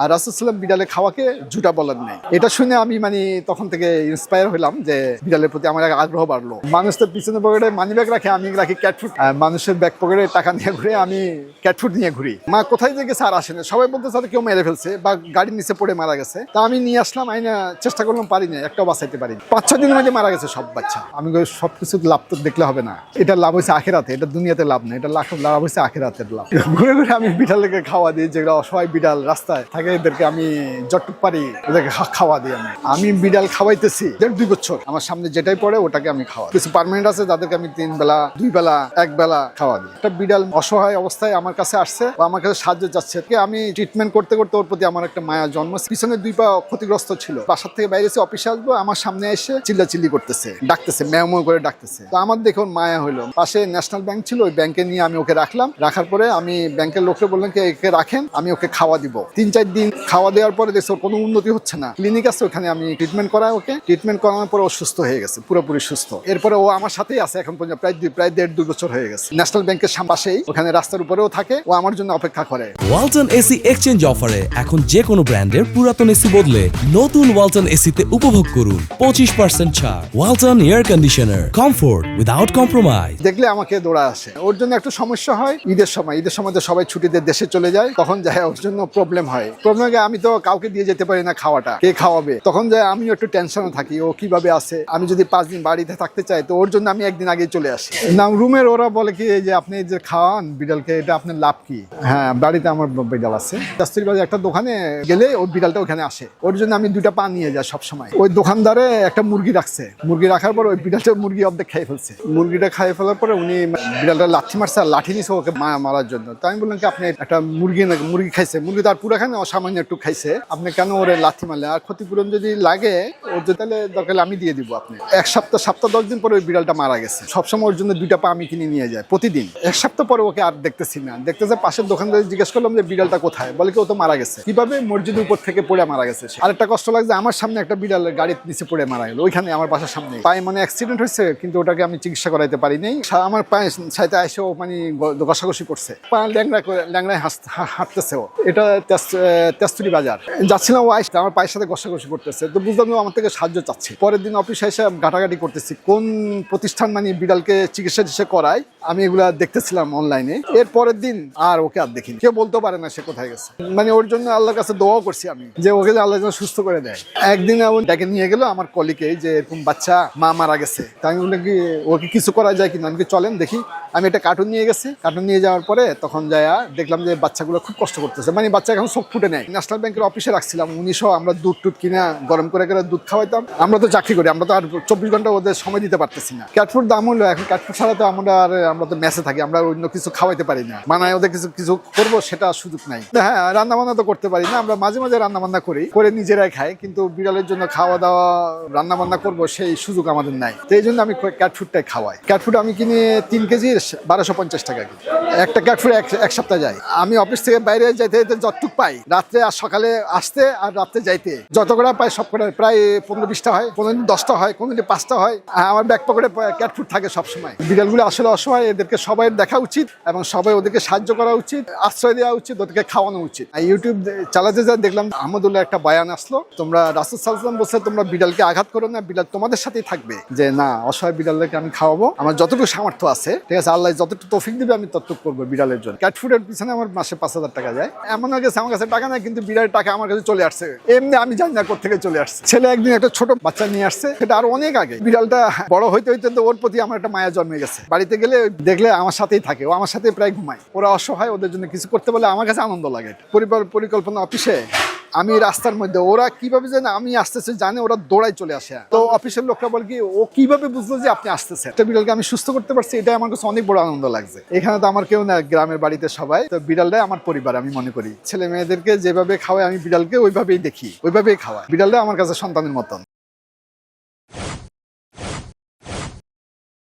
আর রাসূল সাল্লাল্লাহু বিড়ালে খাওয়াকে জুটা বলার নেই। এটা শুনে আমি মানে তখন থেকে ইন্সপায়ার হলাম যে বিড়ালের প্রতি আমার আগ্রহ বাড়লো। মানুষ তো পিছনে পকেটে মানি ব্যাগ রাখে, আমি রাখি ক্যাট ফুড। মানুষের ব্যাগ পকেটে টাকা নিয়ে ঘুরে, আমি ক্যাট ফুড নিয়ে ঘুরি। মা কোথায় থেকে স্যার আসেন, সবাই বলতে স্যার কেউ মেরে ফেলছে বা গাড়ির নিচে পড়ে মারা গেছে। তা আমি নিয়ে আসলাম, আইনা চেষ্টা করলাম, পারি না, একটাও বাঁচাইতে পারি। 5-6 দিনের মধ্যে মারা গেছে সব বাচ্চা। আমি সবকিছু লাভ তো দেখলে হবে না, এটা লাভ হয়েছে আখেরাতে, এটা দুনিয়াতে লাভ না, এটা লাভ হয়েছে আখেরাতের লাভ। ঘুরে ঘুরে আমি বিড়ালকে খাওয়া দিই, যেগুলো অসহায় বিড়াল রাস্তায় থাকে এদেরকে আমি যতটুক পারি ওদেরকে খাওয়া দিই। আমি বিড়াল খাওয়াইতেছি 1.5-2 বছর। আমার সামনে যেটাই পড়ে ওটাকে আমি খাওয়া। কিছু পার্মানেন্ট আছে যাদেরকে আমি 3 বেলা 2 বেলা 1 বেলা খাওয়া দিই। একটা বিড়াল অসহায় অবস্থায় আমার কাছে আসছে বা আমার কাছে সাহায্য চাচ্ছে, আমি ট্রিটমেন্ট করতে করতে ওর প্রতি আমার একটা মায়া জন্ম। পিছনে 2 পা ক্ষতিগ্রস্ত ছিল, বাসার থেকে বাইরে এসে অফিসে আসবো, আমার সামনে এসে চিল্লাচিল্লি করতেছে, ডাকতেছে, ম্যাও ম্যাও করে ডাকতেছে। তো আমার দেখে ওর মায়া হলো। পাশে ন্যাশনাল ব্যাংক ছিল, ওই ব্যাংকে নিয়ে আমি ওকে রাখলাম। রাখার পরে আমি ব্যাংকের লোককে বললাম কি একে রাখেন, আমি ওকে খাওয়া দিব। 3-4 দিন খাওয়া দেওয়ার পরে দেখছি ওর কোনো উন্নতি হচ্ছে না। ক্লিনিক আছে, ওখানে আমি ট্রিটমেন্ট করাই ওকে। ট্রিটমেন্ট করানোর পরে ও সুস্থ হয়ে গেছে, পুরোপুরি সুস্থ। এরপরে ও আমার সাথেই আছে এখন পর্যন্ত, প্রায় 1.5-2 বছর হয়ে গেছে। ন্যাশনাল ব্যাংকের পাশেই, ওখানে রাস্তার উপরেও থাকে, ও আমার জন্য অপেক্ষা করে। ওয়ালটন এসি এক্সচেঞ্জ অফারে এখন যে কোনো ব্র্যান্ডের পুরাতন এসি বদলে নতুন ওয়ালটন এসিতে উপভোগ করুন 25% ছাড়। Walton air conditioner, comfort without compromise. দেখলে আমাকে দৌড়া আসে। ওর জন্য একটু সমস্যা হয় ঈদের সময় তো সবাই ছুটিতে দেশে চলে যায়, তখন যায় ওর জন্য প্রবলেম হয়। আমি তো কাউকে দিয়ে যেতে পারি না খাওয়াটা, কে খাওয়াবে? তখন যায় আমি একটু টেনশনে থাকি, ও কিভাবে আছে। আমি যদি 5 দিন বাড়িতে থাকতে চাই, তো ওর জন্য আমি 1 দিন আগে চলে আসি। না রুমের ওরা বলে কি যে আপনি যে খাওয়ান বিড়ালকে, এটা আপনার লাভ কি? হ্যাঁ, বাড়িতে আমার বিড়াল আছে। শাস্ত্রীবাজার একটা দোকানে গেলে ওর বিড়ালটা ওখানে আসে, ওর জন্য আমি 2টা পা নিয়ে যাই সবসময়। ওই দোকানদারে একটা মুরগি রাখছে, মুরগি রাখার পর ওই বিড়ালটা মুরগি অর্ধেক খেয়ে ফেলছে। মুরগিটা খেয়ে ফেলার পরে উনি বিড়ালটা লাঠি মারছে, আর লাঠি নিছে ওকে মারার জন্য। তো আমি বললাম কি আপনি একটা মুরগি খাইছে, মুরগি তার পুরো খানে অসামান্য একটু খাইছে, আপনি কেন ওরে লাথি মারলে? আর ক্ষতিপূরণ যদি লাগে ওর, তাহলে দরকার আমি দিয়ে দিব আপনি। 1 সপ্তাহ 10 দিন পরে ওই বিড়ালটা মারা গেছে। সবসময় ওর জন্য 2টা পা আমি কিনে নিয়ে যাই প্রতিদিন। 1 সপ্তাহ পরে ওকে আর দেখতেছি না, দেখতেছে পাশের দোকানদার জিজ্ঞেস করলাম যে বিড়ালটা কোথায়, বলে কি ও তো মারা গেছে। কিভাবে? মসজিদের উপর থেকে পড়ে মারা গেছে। আরেকটা কষ্ট লাগছে, আমার সামনে একটা বিড়াল গাড়ির নিচে পড়ে মারা গেল, ওইখানে আমার বাসার সামনে। পায়ে মানে অ্যাক্সিডেন্ট হয়েছে, কিন্তু ওটাকে আমি চিকিৎসা করাইতে পারিনি। আমার পায়ে সাইতে এসেও মানে ঘষাঘষি করছে, পা ল্যাংড়ায় হাঁটতেছে ও। এটা তেস্তুরি বাজার যাচ্ছিলাম, ও আসতে আমার পায়ের সাথে ঘষাঘষি করতেছে। তো বুঝলাম আমার থেকে সাহায্য চাচ্ছে। পরের দিন অফিসে এসে ঘাটাঘাটি করতেছি, কোন প্রতিষ্ঠান মানে বিড়ালকে চিকিৎসা করায়, আমি এগুলা দেখতেছিলাম অনলাইনে। এর পরের দিন আর ওকে আর দেখিনি, কেউ বলতে পারে না সে কোথায় গেছে। মানে ওর জন্য আল্লাহর কাছে দোয়া করছি আমি, যে ওকে আল্লাহ যেন সুস্থ করে দেয়। একদিন ডেকে নিয়ে গেল আমার কলিকে, যে এরকম বাচ্চা মা মারা গেছে। তাই আমি বললাম কি ওকে কিছু করা যায় কিনা, আমি চলেন দেখি। আমি একটা কার্টুন নিয়ে গেছি, কার্টুন নিয়ে যাওয়ার পরে তখন যায় দেখলাম যে বাচ্চাগুলো খুব কষ্ট করতেছে, মানে বাচ্চা এখন চোখ ফুটে নেয়। ন্যাশনাল ব্যাংকের অফিসে রাখছিলাম, 1900 আমরা দুধ কিনা গরম করে দুধ খাওয়াইতাম। আমরা তো চাকরি করি, আমরা তো আর 24 ঘন্টা ওদের সময় দিতে পারতেছি না। ক্যাটফুড দাম হলো এখন, ক্যাটফুড ছাড়া তো আমরা তো মেসে থাকি, আমরা অন্য কিছু খাওয়াইতে পারি না। মানায় ওদের কিছু করবো সেটা সুযোগ নাই। হ্যাঁ, রান্না বান্না তো করতে পারি না, আমরা মাঝে মাঝে রান্না বান্না করি, করে নিজেরাই খাই, কিন্তু বিড়ালের জন্য খাওয়া দাওয়া রান্না বান্না করবো সেই সুযোগ আমাদের নাই। তো এই জন্য আমি ক্যাটফুডটাই খাওয়াই। ক্যাটফুড আমি কিনে 3 কেজি 1250 টাকা কিনি। একটা ক্যাটফুড 1 সপ্তাহ যায়। আমি অফিস থেকে বাইরে যাইতে যতটুক পাই, রাত্রে আর সকালে আসতে আর রাত্রে যাইতে যত করে পাই সব করে প্রায় 15-20টা হয়, 10টা হয়, 5টা হয়। আমার ব্যাক পকেটে ক্যাটফুড থাকে সবসময়। বিড়ালগুলো আসলে অসহায়, এদেরকে সবাই দেখা উচিত এবং সবাই ওদেরকে সাহায্য করা উচিত, আশ্রয় দেওয়া উচিত, ওদেরকে খাওয়ানো উচিত। ইউটিউব চালাতে যা দেখলাম আহমদুল্লাহ একটা বয়ান আসলো, তোমরা রাসূল সাল্লাল্লাহু আলাইহি ওয়াসাল্লাম বলছে তোমরা বিড়ালকে আঘাত করো না, বিড়াল তোমাদের সাথেই থাকবে। যে না, অসহায় বিড়ালকে আমি খাওয়াবো, আমার যতটুকু সামর্থ্য আছে, ঠিক আছে, আল্লাহ যতটুকু তৌফিক দিবে আমি ততটুকু করবো বিড়ালের জন্য। ক্যাটফুডের পিছনে আমার মাসে 5000 টাকা যায়। এমন হয়ে গেছে আমার কাছে টাকা নাই, কিন্তু বিড়ালের টাকা আমার কাছে চলে আসছে এমনি, আমি জানি না কোথা থেকে চলে আসছে। ছেলে একদিন একটা ছোট বাচ্চা নিয়ে আসছে, সেটা আরো অনেক আগে। বিড়ালটা বড় হইতে হইতে তো ওর প্রতি আমার একটা মায়া জন্মে গেছে। বাড়িতে গেলে দেখলে আমার সাথেই থাকে, ও আমার সাথে প্রায় ঘুমায়। ওরা অসহায়, ওদের জন্য কিছু করতে পারলে আমার কাছে আনন্দ লাগে। পরিকল্পনা অফিসে আমি রাস্তার মধ্যে, ওরা কিভাবে জানে আমি আসতেছে জানে, ওরা দৌড়াই চলে আসে। তো অফিসের লোকরা বলে কি ও কিভাবে বুঝলো যে আপনি আসতেছে? একটা বিড়ালকে আমি সুস্থ করতে পারছি, এটাই আমার কাছে অনেক বড় আনন্দ লাগছে। এখানে তো আমার কেউ না, গ্রামের বাড়িতে সবাই, তো বিড়ালটাই আমার পরিবার আমি মনে করি। ছেলে মেয়েদেরকে যেভাবে খাওয়াই আমি বিড়ালকে ওইভাবেই দেখি, ওইভাবেই খাওয়াই। বিড়ালটা আমার কাছে সন্তানের মতন।